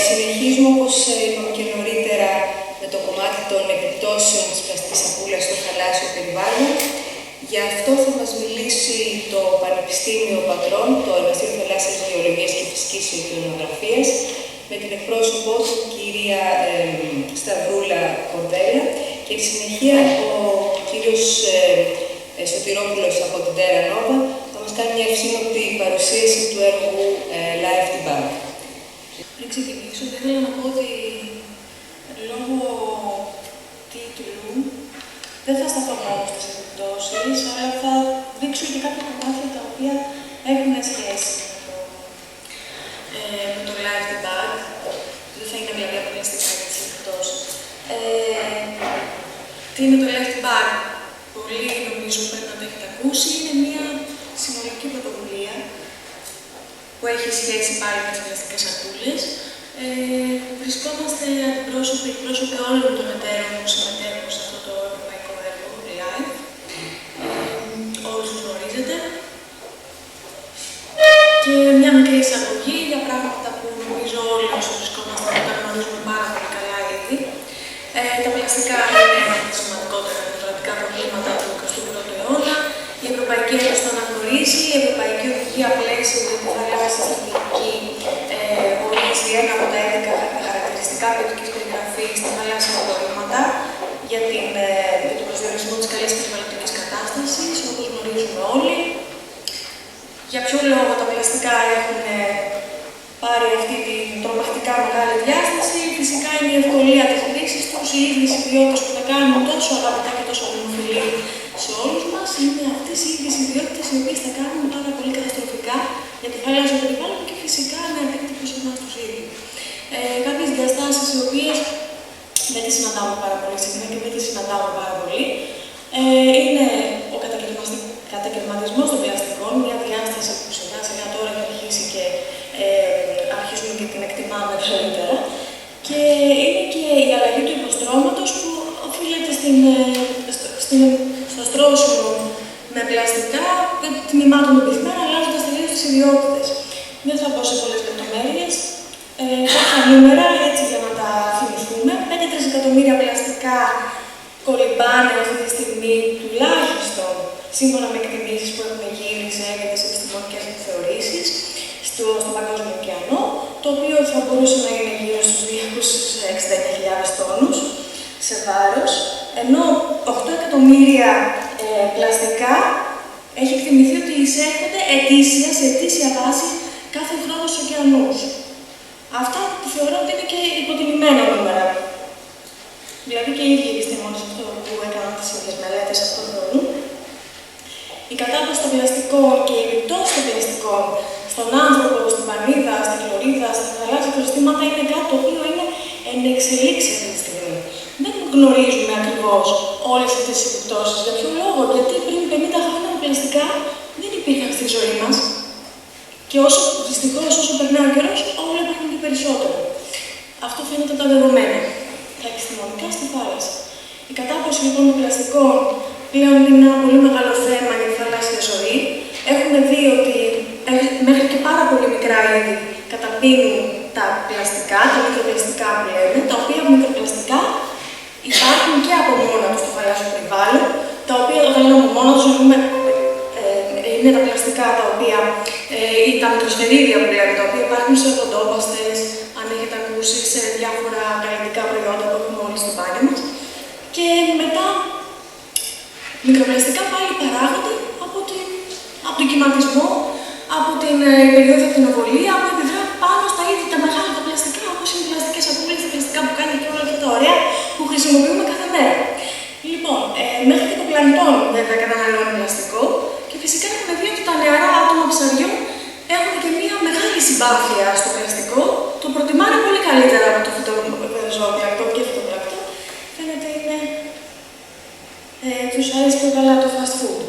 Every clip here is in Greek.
Συνεχίζουμε, όπως είπαμε και νωρίτερα, με το κομμάτι των επιπτώσεων της πλαστικής σακούλας στο θαλάσσιο περιβάλλον. Γι' αυτό θα μας μιλήσει το Πανεπιστήμιο Πατρών, το Εργαστήριο Θαλάσσιας Γεωλογίας και Φυσικής Οκεανογραφίας, με την εκπρόσωπό του, κυρία Σταυρούλα Κορδέλα, και στη συνεχεία ο κύριος Σωτηρόπουλος από την Terra Nova θα μας κάνει μια ευσύνοπτη παρουσίαση του έργου Live Debug. Πριν ξεκινήσω, θα ήθελα να πω ότι λόγω τίτλου δεν θα σταθώ μόνο στις επιπτώσεις, αλλά θα δείξω και κάποια κομμάτια τα οποία έχουν σχέση με το Live Debug. Δεν θα είναι δηλαδή αποκλειστικά για τις επιπτώσεις. Τι είναι το Live Debug? Πολλοί νομίζω πρέπει να το έχετε ακούσει. Είναι μια συνολική πρωτοβουλία που έχει σχέση πάλι με τις πλαστικές σακούλες. Βρισκόμαστε εκπρόσωποι όλων των εταίρων που συμμετέχουν σε αυτό το ευρωπαϊκό έργο, Live. Όλους τους γνωρίζετε. Και μια μικρή εισαγωγή για πράγματα που νομίζω όλοι όσοι βρισκόμαστε εδώ τα γνωρίζουμε πάρα πολύ καλά ήδη. Τα πλαστικά είναι ένα από τα σημαντικότερα περιβαλλοντικά προβλήματα του 21ου αιώνα. Η Ευρωπαϊκή Ένωση το αναγνωρίζει, η Ευρωπαϊκή Οδηγία Πλαίσιο για τη θαλάσσια στρατηγική ορίζει ένα από τα 11 χαρακτηριστικά ποιοτικής περιγραφής στα θαλάσσια απορρίμματα για τον προσδιορισμό της καλής περιβαλλοντικής κατάστασης, όπως γνωρίζουμε όλοι. Για ποιο λόγο τα πλαστικά έχουν πάρει αυτή την τρομακτικά μεγάλη διάσταση? Φυσικά είναι η ευκολία της χρήσης τους, οι ίδιες ιδιότητες που τα κάνουν τόσο αγαπητά και τόσο δημοφιλή σε όλους μας. Είναι αυτές οι ίδιες ιδιότητες οι οποίες τα κάνουν πάρα πολύ καταστροφικά για το θαλάσσιο περιβάλλον και φυσικά με αντίκτυπο σε εμάς τους ίδιους. Κάποιες διαστάσεις οι οποίες δεν τις συναντάμε πάρα πολύ συχνά και δεν τις συναντάμε πάρα πολύ είναι ο κατακαιρματισμός των πλαστικών, μια διάσταση που σιγά σιγά τώρα έχει αρχίσει και αρχίζουμε και την εκτιμάμε καλύτερα. Και είναι και η αλλαγή του υποστρώματος που οφείλεται στο στρώσιμο με πλαστικά τμήματων πυθμένα, αλλάζοντας τελείως τις ιδιότητες. Δεν θα πω σε πολλές λεπτομέρειες. Κάποια νούμερα, έτσι για να τα θυμηθούμε. 5 τρισεκατομμύρια πλαστικά κολυμπάνε αυτή τη στιγμή, τουλάχιστον σύμφωνα με εκτιμήσεις που έχουν γίνει σε έγκαιρες επιστημονικές θεωρήσεις στον Παγκόσμιο Ωκεανό, το οποίο θα μπορούσε να είναι γύρω στους 269.000 τόνους σε βάρος, ενώ 8 εκατομμύρια πλαστικά έχει εκτιμηθεί ότι εισέρχονται σε ετήσια βάση κάθε χρόνο στους ωκεανούς. Αυτά που θεωρώ ότι είναι και υποτιμημένα νούμερα. Δηλαδή και οι ίδιοι επιστήμονες αυτό που έκαναν τις ίδιες μελέτες αυτό θεωρούν. Η κατάσταση των πλαστικών και η επιπτώση των πλαστικών στον άνθρωπο, στην πανίδα, στην χλωρίδα, στα θαλάσσια οικοσυστήματα είναι κάτι το οποίο είναι εν εξελίξει αυτή τη στιγμή. Δεν γνωρίζουμε ακριβώς όλες αυτές τις επιπτώσεις. Για ποιο λόγο? Γιατί πριν 50 χρόνια τα πλαστικά δεν υπήρχαν στη ζωή μας. Και δυστυχώς όσο περνάει ο καιρός, όλα υπάρχουν και περισσότερο. Αυτό φαίνεται τα δεδομένα. Τα επιστημονικά στη θάλασσα. Η κατάπαυση λοιπόν των πλαστικών πλέον είναι ένα πολύ μεγάλο θέμα για τη θαλάσσια ζωή. Έχουμε δει ότι μέχρι και πάρα πολύ μικρά είδη καταπίνουν τα πλαστικά, τα μικροπλαστικά που λέμε, τα οποία μικροπλαστικά υπάρχουν και από μόνα τους στο θαλάσσιο περιβάλλον, τα οποία όταν λέμε από μόνα τους είναι τα πλαστικά τα οποία ή τα μικροσφαιρίδια που λέμε, τα οποία υπάρχουν σε οδοντόπαστες, αν έχετε ακούσει, σε διάφορα καλλιτικά προϊόντα που έχουμε όλοι στο μπάνιο μας. Και μετά, μικροπλαστικά πάλι παράγονται από τον κυματισμό, από την περίοδο ακτινοβολία, που επιδρά πάνω στα ίδια τα μεγάλα τα πλαστικά, όπως είναι οι πλαστικές σακούλες, τα πλαστικά που κάνει και όλα αυτά τα ωραία που χρησιμοποιούμε κάθε μέρα. Λοιπόν, μέχρι και το πλανητόν βέβαια καταναλώνει πλαστικό και φυσικά έχουμε δει ότι τα νεαρά άτομα ψαριών έχουν και μια μεγάλη συμπάθεια στο πλαστικό. Το προτιμάνε πολύ καλύτερα από το φυτοπλακτό και φυτοπλακτό. Φαίνεται είναι. Τους αρέσει πιο καλά το fast food.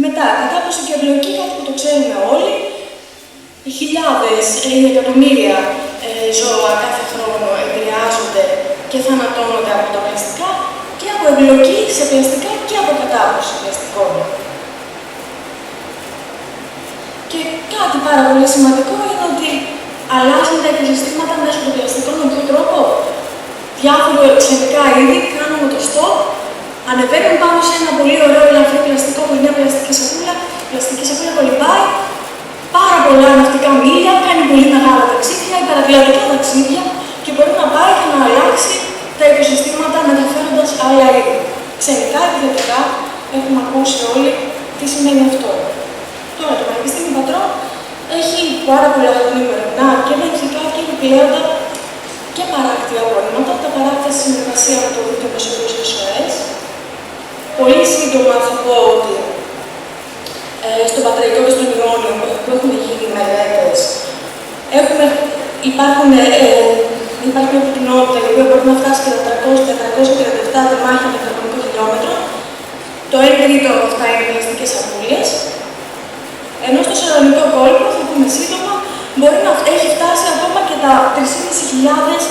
Μετά, κατάπαυση και εμπλοκή, κάτι που το ξέρουμε όλοι. Χιλιάδες ή εκατομμύρια ζώα κάθε χρόνο επηρεάζονται και θανατώνονται από τα πλαστικά και από εμπλοκή σε πλαστικά και από κατάπαυση πλαστικών. Και κάτι πάρα πολύ σημαντικό είναι ότι αλλάζουν τα οικοσυστήματα μέσω των πλαστικών με ποιο τρόπο? Διάφορα εξαιρετικά είδη κάνουν το στόπ, ανεβαίνουν πάνω σε ένα πολύ ωραίο ελαφρύ πλαστικό που είναι μια πλαστική σακούλα. Η πλαστική σακούλα κολυμπάει πάρα πολλά ναυτικά μίλια, κάνει πολύ μεγάλα ταξίδια, υπερατλαντικά ταξίδια και μπορεί να πάει και να αλλάξει τα οικοσυστήματα μεταφέροντας άλλα είδη. Ξενικά, επιθετικά, έχουμε ακούσει όλοι τι σημαίνει αυτό. Τώρα, το Πανεπιστήμιο Πατρών έχει πάρα πολλά ερευνά και μελλοντικά και επιπλέοντα και παράκτια απορρίμματα. Τα παράκτια στη συνεργασία με το Δίκτυο Μεσογείου SOS. Πολύ σύντομα θα πω ότι στον Πατραϊκό και στον Ιόνιο που έχουν γίνει μελέτες, υπάρχει μια πυκνότητα η οποία μπορεί να φτάσει και τα 437 τεμάχια με τετραγωνικό χιλιόμετρο. Το 1/3 από αυτά είναι πλαστικές σακούλες. Ενώ στο σερονικό κόλπο, θα πούμε σύντομα, μπορεί να έχει φτάσει ακόμα και τα 3.500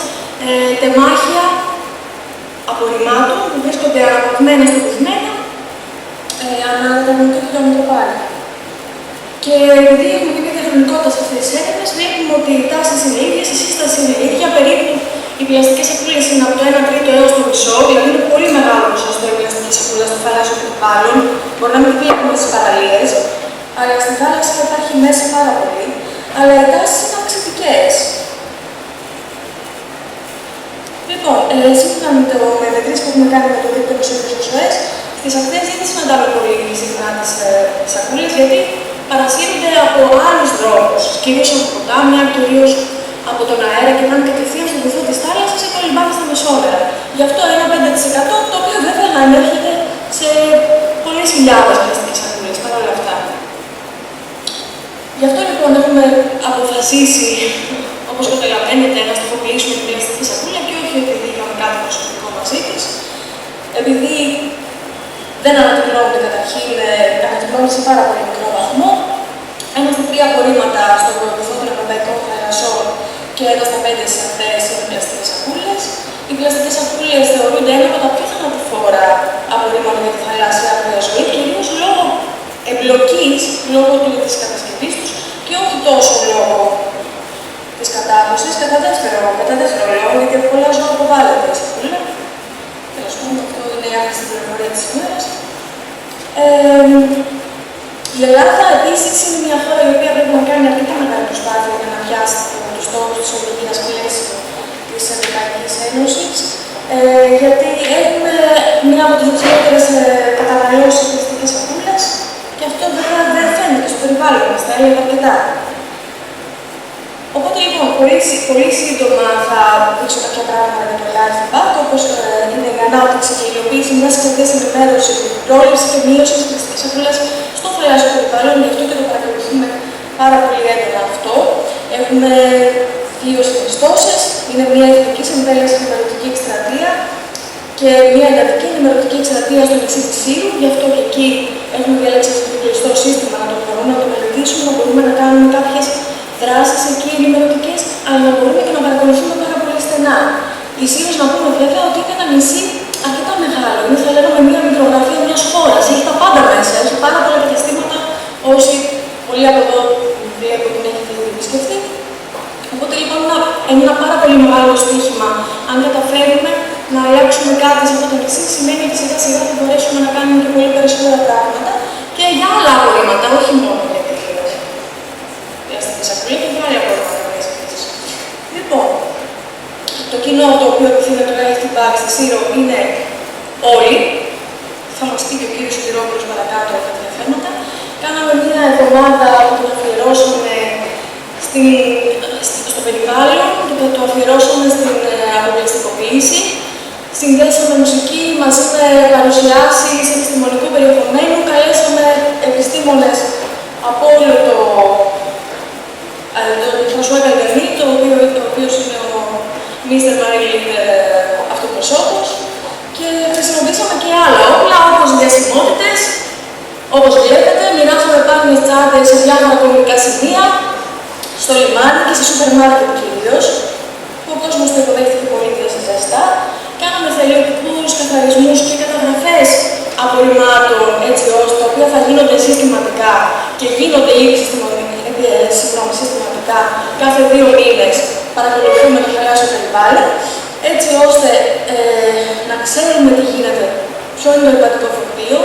τεμάχια απορριμμάτων που βρίσκονται αναπαυμένα στο πυθμένα ανά τετραγωνικό χιλιόμετρο πάλι. Και επειδή έχουμε και μια διαχρονικότητα σε αυτές τις έρευνες, βλέπουμε ότι οι τάσεις είναι ίδιες, η σύσταση είναι ίδια. Περίπου οι πλαστικές σακούλες είναι από το 1/3 έως το μισό, δηλαδή είναι πολύ μεγάλο ποσοστό η πλαστική σακούλα στο θαλάσσιο περιβάλλον. Μπορεί να μην βλέπουμε στις παραλίες, αλλά στη θάλασσα υπάρχει μέσα πάρα πολύ. Αλλά οι τάσεις είναι αυξητικές. Λοιπόν, σύμφωνα με μετρήσεις που έχουμε κάνει με το Δίκτυο Μεσογείου SOS, στις ακτές δεν συναντάμε πολύ συχνά τις σακούλες, γιατί παρασύρονται από άλλους δρόμους, κυρίως από ποτάμια, κυρίως από τον αέρα και πάνε κατευθείαν στον βυθό της θάλασσας και κολυμπάνε στα μεσόνερα. Γι' αυτό ένα 5%, το οποίο βέβαια ανέρχεται σε πολλές χιλιάδες πλαστικές σακούλες παρόλα αυτά. Γι' αυτό λοιπόν έχουμε αποφασίσει, όπως καταλαβαίνετε, να στοχοποιήσουμε την πλαστική σακούλα και όχι επειδή είχαμε κάτι προσωπικό μαζί της, επειδή δεν ανακοινώνονται καταρχήν, ανακοινώνονται σε πάρα πολύ μικρό βαθμό. Ένα στα 3 απορρίμματα στον βυθό των Ευρωπαϊκών Θαλασσών και ένα στα 5 σε αυτές είναι πλαστικές σακούλες. Οι πλαστικές σακούλες θεωρούνται ένα από τα πιο θανατηφόρα απορρίμματα για τη θαλάσσια ζωή, κυρίως λόγω εμπλοκής, λόγω της κατασκευής τους και όχι τόσο λόγω της κατάδοσης. Κατά δεύτερο λόγο, γιατί από πολλά ζώα αποβάλλεται η σακούλα. Τέλος πάντων, αυτό είναι η άχρηστη πληροφορία της ημέρας. Η Ελλάδα επίσης είναι μια χώρα η οποία πρέπει να κάνει αρκετά μεγάλη προσπάθεια για να πιάσει τους στόχους της οδηγίας πλαίσιο της Ευρωπαϊκής Ένωσης, γιατί έχουμε μία από τις υψηλότερες καταναλώσεις πλαστικής σακούλας και αυτό βέβαια δεν φαίνεται στο περιβάλλον μας, τα έλεγα αρκετά. Οπότε λοιπόν, πολύ σύντομα θα δείξω κάποια πράγματα για το Life Impact, όπως είναι η ανάπτυξη και η υλοποίηση μιας σχεδίας ενημέρωσης, πρόληψη και μείωση της πλαστικής σακούλας στο θαλάσσιο περιβάλλον, γι' αυτό και το παρακολουθούμε πάρα πολύ έντονα αυτό. Έχουμε 2 συνιστώσεις, είναι μια εθνική συμπέλαση ενημερωτική εκστρατεία και μια εντατική ενημερωτική εκστρατεία στο νησί της Σύρου, γι' αυτό και εκεί έχουμε διαλέξει το κλειστό σύστημα να το μπορούμε να το μελετήσουμε, να μπορούμε να κάνουμε κάποιες δράσεις εκεί ενημερωτικές, αλλά να μπορούμε και να παρακολουθούμε πάρα πολύ στενά. Η Σύρος, να πούμε βέβαια ότι είναι ένα νησί αρκετά μεγάλο. Είναι, θα λέγαμε, μια μικρογραφία μιας χώρας. Έχει τα πάντα μέσα. Έχει πάρα πολλά καταστήματα. Όσοι πολλοί από εδώ βλέπω την έχετε ήδη επισκεφτεί. Οπότε λοιπόν είναι ένα πάρα πολύ μεγάλο στοίχημα. Αν καταφέρουμε να αλλάξουμε κάτι σε αυτό το νησί, σημαίνει ότι σιγά σιγά θα μπορέσουμε να κάνουμε και πολύ περισσότερα πράγματα και για άλλα απορρίμματα, όχι μόνο για την πλαστική σακούλα και για άλλα απορρίμματα μέσα. Λοιπόν, το κοινό το οποίο επιθυμεί το Life Impact στη Σύρο είναι όλοι. Θα μας πει και ο κύριος Σωτηρόπουλος παρακάτω κάποια θέματα. Κάναμε μία εβδομάδα που το αφιερώσαμε στο περιβάλλον, το αφιερώσαμε στην αποπλαστικοποίηση. Συνδέσαμε μουσική μαζί με παρουσιάσεις επιστημονικού περιεχομένου. Καλέσαμε επιστήμονες από όλο το Φρανσουά Καλβερνί, ο οποίος είναι ο Mr. Marine αυτοπροσώπος, και χρησιμοποίησαμε και άλλα όπλα, όπως διασημότητες. Όπως βλέπετε, μοιράσαμε πάνιες τσάντες σε διάφορα κομβικά σημεία, στο λιμάνι και σε σούπερ μάρκετ κυρίως, που ο κόσμος το υποδέχτηκε πολύ ζεστά. Κάναμε θελειωτικούς καθαρισμούς και καταγραφές απορριμμάτων, έτσι ώστε τα οποία θα γίνονται συστηματικά και γίνονται ήδη συστηματικά. συστηματικά κάθε 2 μήνες παρακολουθούμε το θαλάσσιο περιβάλλον, έτσι ώστε να ξέρουμε τι γίνεται, ποιο είναι το επιβατικό φορτίο.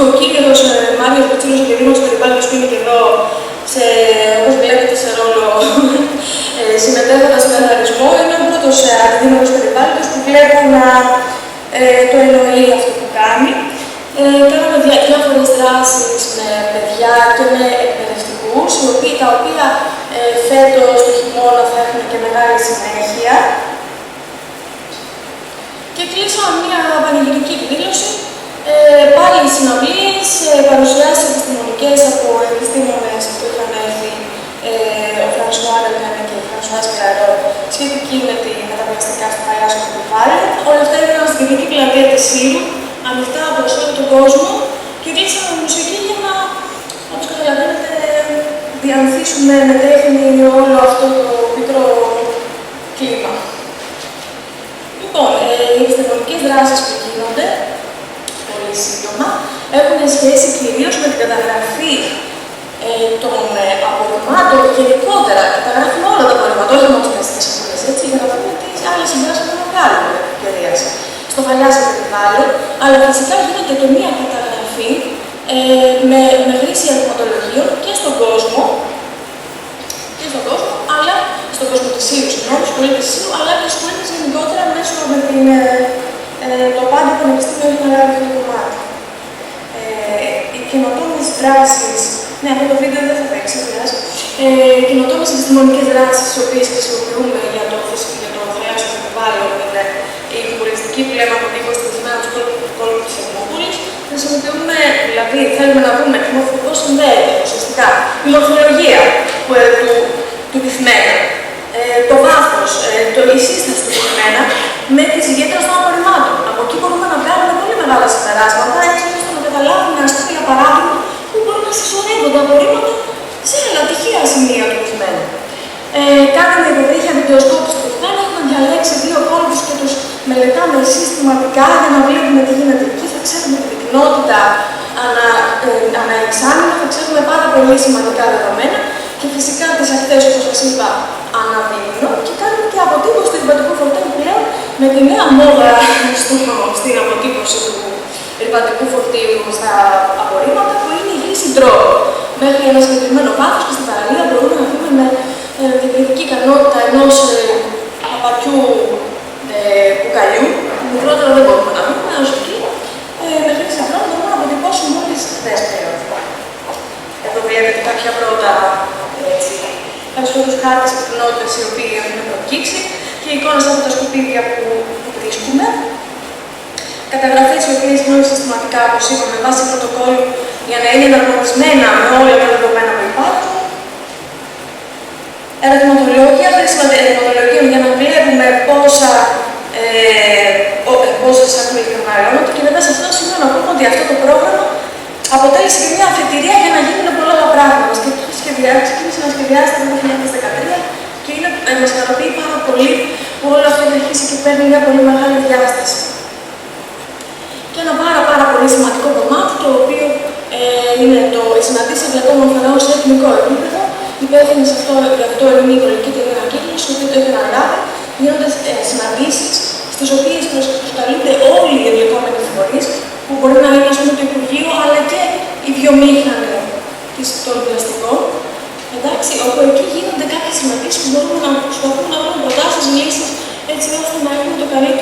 Ο κύριος Μάριος Κουτσίλος, ο Διευθύνων Περιβάλλοντος, που είναι και εδώ, όπως βλέπετε, σε ρόλο συμμετέχοντας στον καθαρισμό, είναι ο πρώτος αντιδήμαρχος περιβάλλοντος που βλέπω να το εννοεί αυτό που κάνει. Κάναμε διάφορες δράσεις με παιδιά και με εκπαιδευτικούς, τα οποία φέτος το χειμώνα θα έχουν και μεγάλη συνέχεια. Και κλείσαμε μια πανηγυρική εκδήλωση, πάλι συναυλίες, παρουσιάσεις επιστημονικές από επιστήμονες που είχαν έρθει, ο Φρανσουά Ρελγανέ και ο Φρανσουά Σπυραρό, σχετική με τα πλαστικά στο θαλάσσιο περιβάλλον. Όλα αυτά έγιναν στην κεντρική πλατεία της Σύρου, ανοιχτά προς όλο τον κόσμο, και κλείσαμε μουσική για να, όπως καταλαβαίνετε, διανθίσουμε με τέχνη όλο αυτό το μικρό κλίμα. Λοιπόν, οι επιστημονικές δράσεις που γίνονται, πολύ σύντομα, έχουν σχέση κυρίως με την καταγραφή των απορριμμάτων γενικότερα. Καταγράφουμε όλα τα απορριμμάτα, όχι μόνο στις σαπούλες, έτσι, για να δούμε τι άλλες συμπράσεις να βγάλουμε ευκαιρίας στο θαλάσσιο περιβάλλον, αλλά φυσικά γίνεται και μία καταγραφή με χρήση αριθματολογίων και στον κόσμο, αλλά στον κόσμο της Σύρου, στους πολίτες της Σύρου, αλλά και στους πολίτες γενικότερα μέσω με το Πάντιο Πανεπιστήμιο έχει αναλάβει αυτό το κομμάτι. Οι καινοτόμες δράσεις, ναι, αυτό το βίντεο δεν θα παίξει, οι καινοτόμες επιστημονικές δράσεις, τις οποίες χρησιμοποιούμε για το θαλάσσιο περιβάλλον, είναι η χωριστική πλέμα από την κοστισμένη του κόλπου της Ερμόπολης. Χρησιμοποιούμε, δηλαδή, θέλουμε να δούμε πώς συνδέεται ουσιαστικά η μορφολογία του πυθμένα, το βάθος, η σύσταση του πυθμένα με τις ιδιαίτερες των απορριμμάτων. Από εκεί μπορούμε να βγάλουμε πολύ μεγάλα συμπεράσματα, έτσι ώστε να καταλάβουμε, ας πούμε, για παράδειγμα, που μπορούν να συσσωρεύονται απορρίμματα σε ένα τυχαία σημεία του πυθμένα. Κάναμε υποβρύχια βιντεοσκόπηση του πυθμένα, έχουμε διαλέξει 2 κόλπους και τους μελετάμε συστηματικά για να βλέπουμε τι γίνεται εκεί. Θα ξέρουμε την πυκνότητα ανά εξάμηνο, θα ξέρουμε πάρα πολύ σημαντικά δεδομένα και φυσικά τις ακτές, όπως σας είπα, ανά μήνυμα, και κάνουμε και αποτύπωση του ρηπαντικού φορτίου πλέον με τη νέα μόδα στην αποτύπωση του ρηπαντικού φορτίου στα απορρίμματα, που είναι η χρήση ντρόου. Μέχρι ένα συγκεκριμένο βάθος και στην παραλία μπορούμε να δούμε με την κριτική ικανότητα ενός απακιού μπουκαλιού, μικρότερο δεν μπορούμε να δούμε, έως εκεί, με χρήση αυτών μπορούμε να αποτυπώσουμε μόλις χθες πλέον. Εδώ βλέπετε κάποια πρώτους χάρτες πυκνότητας οι οποίοι έχουν προκύψει και εικόνες από τα σκουπίδια που βρίσκουμε. Καταγραφές οι οποίες γίνονται συστηματικά, όπως είπαμε, με βάση πρωτοκόλλου για να είναι εναρμονισμένα με όλα τα δεδομένα που υπάρχουν. Ερωτηματολόγια, χρήσιμα ερωτηματολόγια για να βλέπουμε πόσες σακούλες καταναλώνονται, και βέβαια σε αυτό το σημείο να πούμε ότι αυτό το πρόγραμμα αποτέλεσε και μια αφετηρία για να γίνουν πολλά άλλα πράγματα. Ξεκίνησε να σχεδιάζεται το 2013 και μας ικανοποιεί πάρα πολύ που όλο αυτό έχει αρχίσει και παίρνει μια πολύ μεγάλη διάσταση. Και ένα πάρα πολύ σημαντικό κομμάτι, το οποίο είναι οι συναντήσεις εμπλεκόμενων φορέων σε εθνικό επίπεδο. Υπεύθυνοι σε αυτό είναι η Οικολογική Εταιρεία Ανακύκλωσης, η οποία το έχει αναλάβει. Γίνονται συναντήσεις στις οποίες προσκαλούνται όλοι οι εμπλεκόμενοι φορείς, που μπορεί να είναι, ας πούμε, το Υπουργείο, αλλά και οι βιομήχανοι των πλαστικών. Εντάξει, όπου εκεί γίνονται κάποιες συναντήσεις που μπορούμε να προσπαθούμε να βρούμε προτάσεις, λύσεις, έτσι ώστε να έχουμε το καλύτερο